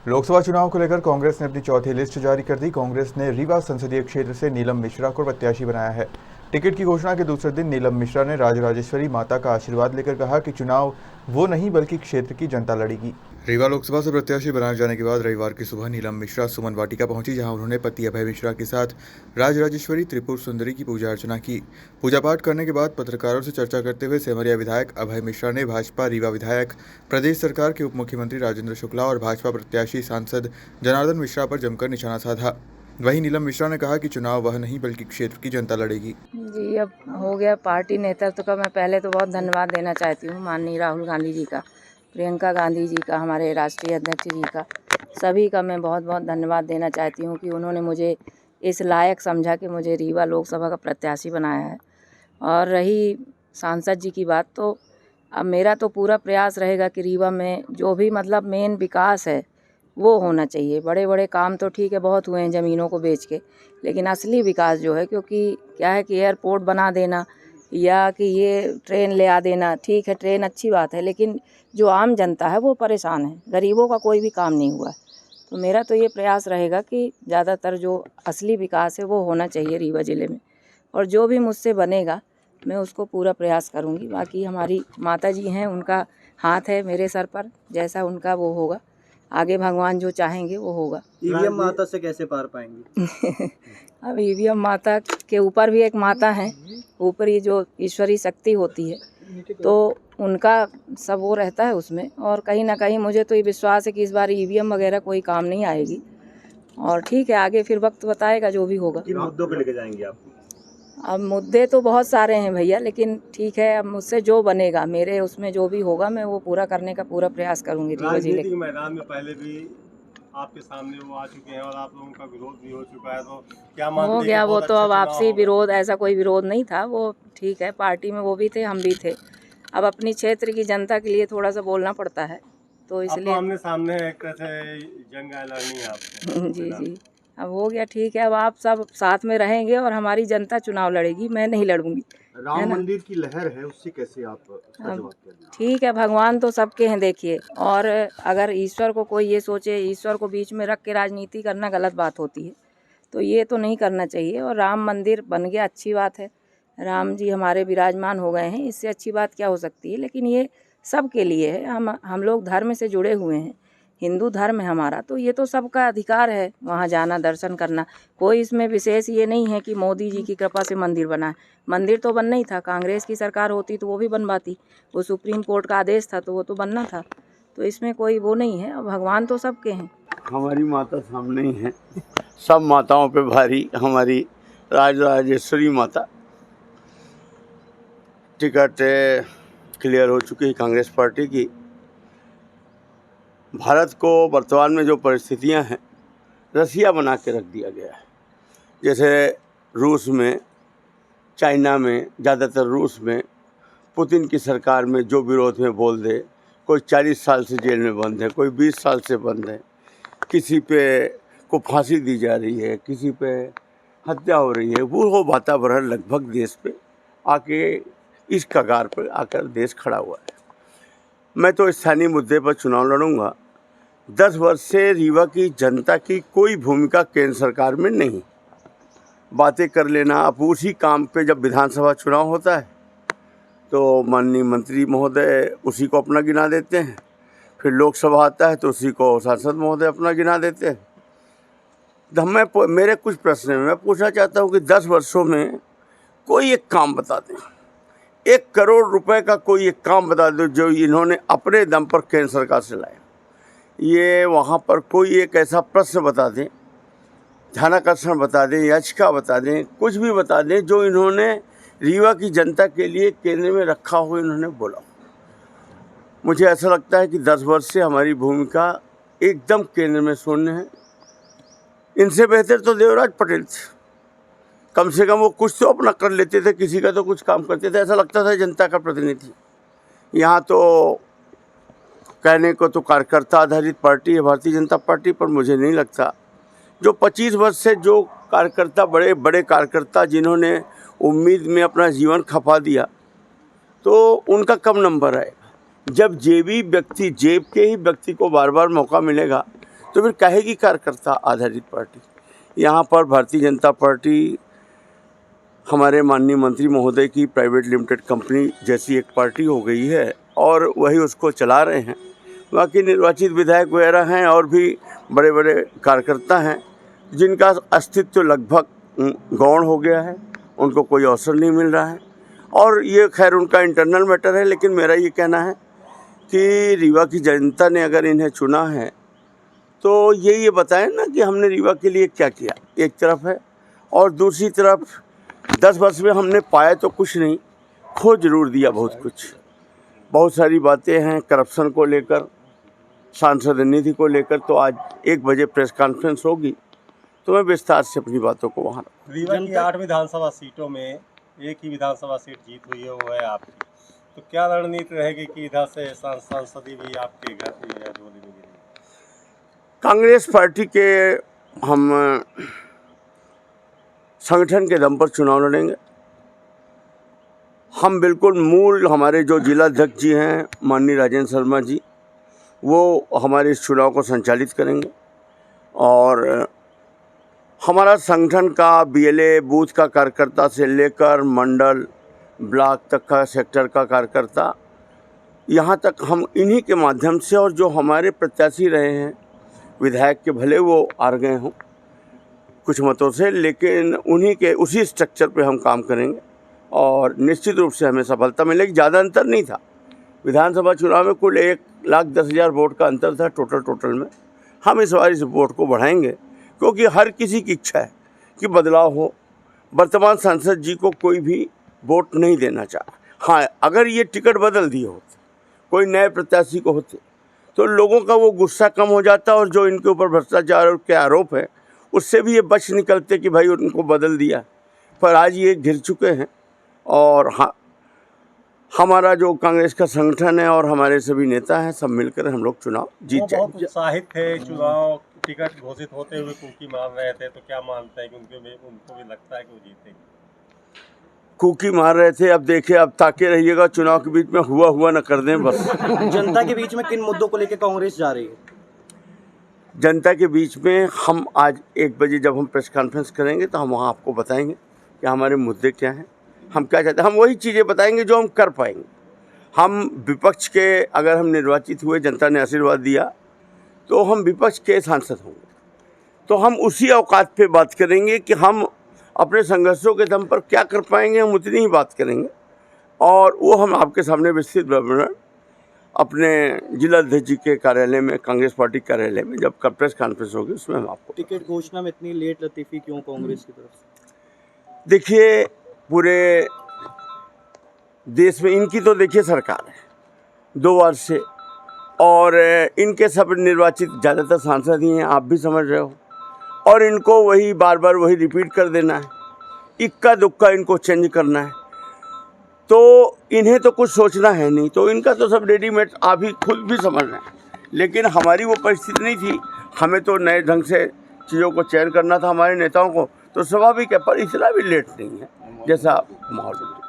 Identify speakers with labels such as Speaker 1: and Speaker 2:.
Speaker 1: लोकसभा चुनाव को लेकर कांग्रेस ने अपनी चौथी लिस्ट जारी कर दी। कांग्रेस ने रीवा संसदीय क्षेत्र से नीलम मिश्रा को प्रत्याशी बनाया है। टिकट की घोषणा के दूसरे दिन नीलम मिश्रा ने राजराजेश्वरी माता का आशीर्वाद लेकर कहा कि चुनाव वो नहीं बल्कि क्षेत्र की जनता लड़ेगी। रीवा लोकसभा से प्रत्याशी बनाए जाने के बाद रविवार की सुबह नीलम मिश्रा सुमन वाटिका पहुंची, जहां उन्होंने पति अभय मिश्रा के साथ राजराजेश्वरी त्रिपुर सुंदरी की पूजा अर्चना की। पूजा पाठ करने के बाद पत्रकारों से चर्चा करते हुए सेमरिया विधायक अभय मिश्रा ने भाजपा रीवा विधायक, प्रदेश सरकार के उप मुख्यमंत्री राजेंद्र शुक्ला और भाजपा प्रत्याशी सांसद जनार्दन मिश्रा पर जमकर निशाना साधा। वहीं नीलम मिश्रा ने कहा कि चुनाव वह नहीं बल्कि क्षेत्र की जनता लड़ेगी।
Speaker 2: जी, अब हो गया पार्टी नेतृत्व का मैं पहले तो बहुत धन्यवाद देना चाहती हूँ माननीय राहुल गांधी जी का, प्रियंका गांधी जी का, हमारे राष्ट्रीय अध्यक्ष जी का, सभी का मैं बहुत बहुत धन्यवाद देना चाहती हूँ कि उन्होंने मुझे इस लायक समझा कि मुझे रीवा लोकसभा का प्रत्याशी बनाया है। और रही सांसद जी की बात, तो अब मेरा तो पूरा प्रयास रहेगा कि रीवा में जो भी मेन विकास है वो होना चाहिए। बड़े बड़े काम तो ठीक है बहुत हुए हैं ज़मीनों को बेच के, लेकिन असली विकास जो है, क्योंकि क्या है कि एयरपोर्ट बना देना या कि ये ट्रेन ले आ देना, ठीक है ट्रेन अच्छी बात है, लेकिन जो आम जनता है वो परेशान है, गरीबों का कोई भी काम नहीं हुआ है। तो मेरा तो ये प्रयास रहेगा कि ज़्यादातर जो असली विकास है वो होना चाहिए रीवा ज़िले में, और जो भी मुझसे बनेगा मैं उसको पूरा प्रयास करूँगी। बाकी हमारी माता जी हैं, उनका हाथ है मेरे सर पर, जैसा उनका वो होगा, आगे भगवान जो चाहेंगे वो होगा।
Speaker 3: ईवीएम माता से कैसे पार पाएंगी?
Speaker 2: अब ईवीएम माता के ऊपर भी एक माता है, ऊपरी जो ईश्वरी शक्ति होती है, तो उनका सब वो रहता है उसमें। और कहीं ना कहीं मुझे तो ये विश्वास है कि इस बार ईवीएम वगैरह कोई काम नहीं आएगी, और ठीक है आगे फिर वक्त बताएगा जो भी होगा।
Speaker 3: किन मुद्दों पे लेके जाएंगे आप?
Speaker 2: अब मुद्दे तो बहुत सारे हैं भैया, लेकिन ठीक है अब मुझसे जो बनेगा, मेरे उसमें जो भी होगा मैं वो पूरा करने का पूरा प्रयास करूंगी।
Speaker 3: राजनीतिक मैदान में पहले भी आपके सामने वो आ चुके हैं और आप लोगों का विरोध भी हो चुका है, तो क्या मानते हैं
Speaker 2: हो गया वो तो अब आपसी
Speaker 3: आपसी
Speaker 2: विरोध, ऐसा कोई विरोध नहीं था, वो ठीक है पार्टी में वो भी थे हम भी थे। अब अपनी क्षेत्र की जनता के लिए थोड़ा सा बोलना पड़ता है, तो इसलिए
Speaker 3: आमने सामने एक तरह से जंग लड़नी है आपसे।
Speaker 2: जी जी, अब हो गया ठीक है, अब आप सब साथ में रहेंगे और हमारी जनता चुनाव लड़ेगी, मैं नहीं लड़ूंगी।
Speaker 3: राम मंदिर की लहर है, उससे कैसे आप जवाब करेंगे?
Speaker 2: ठीक है, भगवान तो सबके हैं देखिए, और अगर ईश्वर को कोई ये सोचे, ईश्वर को बीच में रख के राजनीति करना गलत बात होती है, तो ये तो नहीं करना चाहिए। और राम मंदिर बन गया अच्छी बात है, राम जी हमारे विराजमान हो गए हैं, इससे अच्छी बात क्या हो सकती है। लेकिन ये सबके लिए है, हम लोग धर्म से जुड़े हुए हैं, हिंदू धर्म है हमारा, तो ये तो सबका अधिकार है वहाँ जाना दर्शन करना। कोई इसमें विशेष ये नहीं है कि मोदी जी की कृपा से मंदिर बना है। मंदिर तो बनना ही था, कांग्रेस की सरकार होती तो वो भी बनवाती, वो सुप्रीम कोर्ट का आदेश था तो वो तो बनना था, तो इसमें कोई वो नहीं है। भगवान तो सबके हैं।
Speaker 4: हमारी माता सामने ही है, सब माताओं पे भारी हमारी राजराजेश्वरी माता। टिकट क्लियर हो चुकी है कांग्रेस पार्टी की। भारत को वर्तमान में जो परिस्थितियां हैं, रसिया बना के रख दिया गया है। जैसे रूस में, चाइना में, ज़्यादातर रूस में पुतिन की सरकार में जो विरोध में बोल दे, कोई 40 साल से जेल में बंद है, कोई 20 साल से बंद है, किसी पे को फांसी दी जा रही है, किसी पे हत्या हो रही है। वो वातावरण लगभग देश पे आके इस कगार पर आकर देश खड़ा हुआ है। मैं तो स्थानीय मुद्दे पर चुनाव लड़ूंगा। 10 वर्ष से रीवा की जनता की कोई भूमिका केंद्र सरकार में नहीं। बातें कर लेना, अब उसी काम पे जब विधानसभा चुनाव होता है तो माननीय मंत्री महोदय उसी को अपना गिना देते हैं, फिर लोकसभा आता है तो उसी को सांसद महोदय अपना गिना देते हैं। मेरे कुछ प्रश्न हैं, मैं पूछना चाहता हूँ कि 10 वर्षों में कोई एक काम बता दें, 1 करोड़ रुपए का कोई एक काम बता दो जो इन्होंने अपने दम पर केंद्र सरकार से लाया। ये वहाँ पर कोई एक ऐसा प्रश्न बता दें, ध्यानाकर्षण बता दें, याचिका बता दें, कुछ भी बता दें जो इन्होंने रीवा की जनता के लिए केंद्र में रखा हो, इन्होंने बोला। मुझे ऐसा लगता है कि 10 वर्ष से हमारी भूमिका एकदम केंद्र में शून्य है। इनसे बेहतर तो देवराज पटेल थे, कम से कम वो कुछ तो अपना कर लेते थे, किसी का तो कुछ काम करते थे, ऐसा लगता था जनता का प्रतिनिधि। यहाँ तो कहने को तो कार्यकर्ता आधारित पार्टी है भारतीय जनता पार्टी, पर मुझे नहीं लगता जो 25 वर्ष से जो कार्यकर्ता, बड़े बड़े कार्यकर्ता जिन्होंने उम्मीद में अपना जीवन खपा दिया, तो उनका कम नंबर आएगा। जब जेब के ही व्यक्ति को बार बार मौका मिलेगा तो फिर कहेगी कार्यकर्ता आधारित पार्टी। यहाँ पर भारतीय जनता पार्टी हमारे माननीय मंत्री महोदय की प्राइवेट लिमिटेड कंपनी जैसी एक पार्टी हो गई है और वही उसको चला रहे हैं। बाकी निर्वाचित विधायक वगैरह हैं और भी बड़े बड़े कार्यकर्ता हैं जिनका अस्तित्व लगभग गौण हो गया है, उनको कोई अवसर नहीं मिल रहा है और ये खैर उनका इंटरनल मैटर है। लेकिन मेरा ये कहना है कि रीवा की जनता ने अगर इन्हें चुना है तो ये बताएं ना कि हमने रीवा के लिए क्या किया, एक तरफ है, और दूसरी तरफ 10 वर्ष में हमने पाया तो कुछ नहीं, खो जरूर दिया बहुत कुछ। बहुत सारी बातें हैं करप्शन को लेकर, सांसद निधि को लेकर। तो आज 1 बजे प्रेस कॉन्फ्रेंस होगी तो मैं विस्तार से अपनी बातों को वहाँ।
Speaker 3: रीवा की 8 विधानसभा सीटों में एक ही विधानसभा सीट जीत हुई है, वो है आपकी। तो क्या रणनीति रहेगी कि इधर से सांसद भी आपके घर झोली में गिरेगी?
Speaker 4: कांग्रेस पार्टी के हम संगठन के दम पर चुनाव लड़ेंगे। हम बिल्कुल मूल हमारे जो जिलाध्यक्ष जी हैं माननीय राजेंद्र शर्मा जी, वो हमारे इस चुनाव को संचालित करेंगे और हमारा संगठन का BLA बूथ का कार्यकर्ता से लेकर मंडल ब्लॉक तक का सेक्टर का कार्यकर्ता, यहाँ तक हम इन्हीं के माध्यम से, और जो हमारे प्रत्याशी रहे हैं विधायक के, भले वो हार गए हों कुछ मतों से, लेकिन उन्हीं के उसी स्ट्रक्चर पे हम काम करेंगे और निश्चित रूप से हमें सफलता मिलेगी। ज़्यादा अंतर नहीं था विधानसभा चुनाव में, कुल 1,10,000 वोट का अंतर था टोटल में। हम इस बार इस वोट को बढ़ाएंगे क्योंकि हर किसी की इच्छा है कि बदलाव हो। वर्तमान सांसद जी को कोई भी वोट नहीं देना चाहा। हाँ, अगर ये टिकट बदल दिए होते, कोई नए प्रत्याशी को होते, तो लोगों का वो गुस्सा कम हो जाता और जो इनके ऊपर भ्रष्टाचार के आरोप है उससे भी ये बच निकलते कि भाई उनको बदल दिया। पर आज ये घिर चुके हैं और हाँ, हमारा जो कांग्रेस का संगठन है और हमारे सभी नेता हैं, सब मिलकर हम लोग चुनाव जीत जाएंगे।
Speaker 3: बहुत उत्साहित थे, चुनाव टिकट घोषित होते हुए कुकी मार रहे थे, तो क्या मानते हैं कि उनको भी लगता है कि वो जीतेंगे?
Speaker 4: कुकी मार रहे थे, अब देखिए, अब ताके रहिएगा, चुनाव के बीच में हुआ न कर दें बस।
Speaker 5: जनता के बीच में किन मुद्दों को लेकर कांग्रेस जा रही है?
Speaker 4: जनता के बीच में हम आज 1 बजे जब हम प्रेस कॉन्फ्रेंस करेंगे तो हम वहाँ आपको बताएंगे कि हमारे मुद्दे क्या हैं, हम क्या चाहते हैं। हम वही चीज़ें बताएंगे जो हम कर पाएंगे। हम विपक्ष के, अगर हम निर्वाचित हुए, जनता ने आशीर्वाद दिया, तो हम विपक्ष के सांसद होंगे, तो हम उसी औकात पे बात करेंगे कि हम अपने संघर्षों के दम पर क्या कर पाएंगे, हम उतनी ही बात करेंगे। और वो हम आपके सामने विस्तृत विवरण अपने जिलाध्यक्ष जी के कार्यालय में, कांग्रेस पार्टी कार्यालय में जब प्रेस कॉन्फ्रेंस होगी उसमें हम आपको।
Speaker 5: टिकट घोषणा में इतनी लेट लतीफ़ी क्यों कांग्रेस की तरफ से?
Speaker 4: देखिए, पूरे देश में इनकी तो देखिए सरकार है 2 वर्ष से, और इनके सब निर्वाचित ज़्यादातर सांसद ही हैं, आप भी समझ रहे हो, और इनको वही बार बार वही रिपीट कर देना है, इक्का दुक्का इनको चेंज करना है, तो इन्हें तो कुछ सोचना है नहीं, तो इनका तो सब रेडीमेड आप ही खुद भी समझ रहे हैं। लेकिन हमारी वो परिस्थिति नहीं थी, हमें तो नए ढंग से चीज़ों को चयन करना था हमारे नेताओं को, तो स्वाभाविक है, पर इतना भी लेट नहीं है जैसा माहौल है।